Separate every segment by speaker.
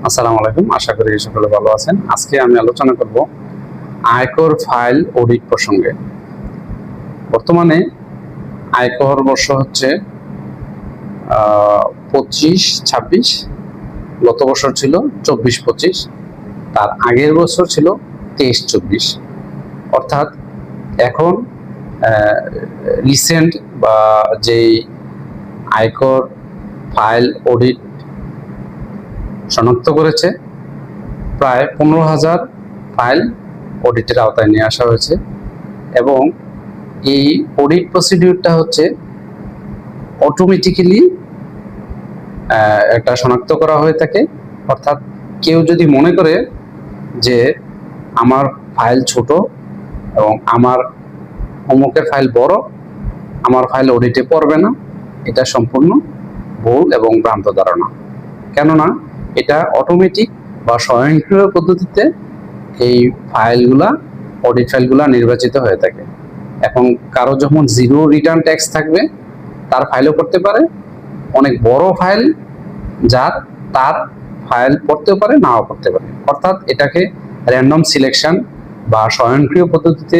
Speaker 1: আসসালামু আলাইকুম, আশা করি সকলে ভালো আছেন। আজকে আমি আলোচনা করব আয়কর ফাইল অডিট প্রসঙ্গে। বর্তমানে আয়কর বর্ষ হচ্ছে 25-26, গত বছর ছিল 24-25, তার আগের বছর ছিল 23-24। অর্থাৎ এখন রিসেন্ট বা যেই আয়কর ফাইল অডিট শনাক্ত করেছে প্রায় 15,000 ফাইল অডিটের আওতায় নিয়ে আসা হয়েছে। এবং এই অডিট প্রসিডিউরটা হচ্ছে অটোমেটিক্যালি একটা শনাক্ত করা হয়ে থাকে। অর্থাৎ কেউ যদি মনে করে যে আমার ফাইল ছোট এবং আমার অমুকের ফাইল বড়, আমার ফাইল অডিটে পড়বে না, এটা সম্পূর্ণ ভুল এবং ভ্রান্ত ধারণা। কেননা এটা অটোমেটিক বা স্বয়ংক্রিয় পদ্ধতিতে এই ফাইলগুলা, অডিট ফাইলগুলা নির্বাচিত হয়ে থাকে। এখন কারো যখন জিরো রিটার্ন ট্যাক্স থাকবে তার ফাইলও করতে পারে, অনেক বড় ফাইল যার তার ফাইল পড়তেও পারে, নাও পড়তে পারে। অর্থাৎ এটাকে র্যান্ডম সিলেকশন বা স্বয়ংক্রিয় পদ্ধতিতে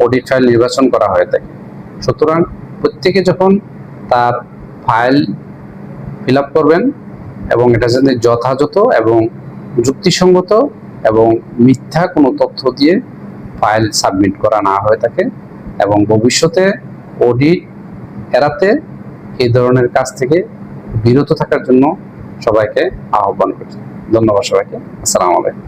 Speaker 1: অডিট ফাইল নির্বাচন করা হয়ে থাকে। সুতরাং প্রত্যেকে যখন তার ফাইল ফিল আপ করবেন এবং এটা যাতে যথাযথ এবং যুক্তিসঙ্গত এবং মিথ্যা কোনো তথ্য দিয়ে ফাইল সাবমিট করা না হয়ে থাকে, এবং ভবিষ্যতে অডিট এড়াতে এই ধরনের কাজ থেকে বিরত থাকার জন্য সবাইকে আহ্বান করছি। ধন্যবাদ সবাইকে। আসসালামু আলাইকুম।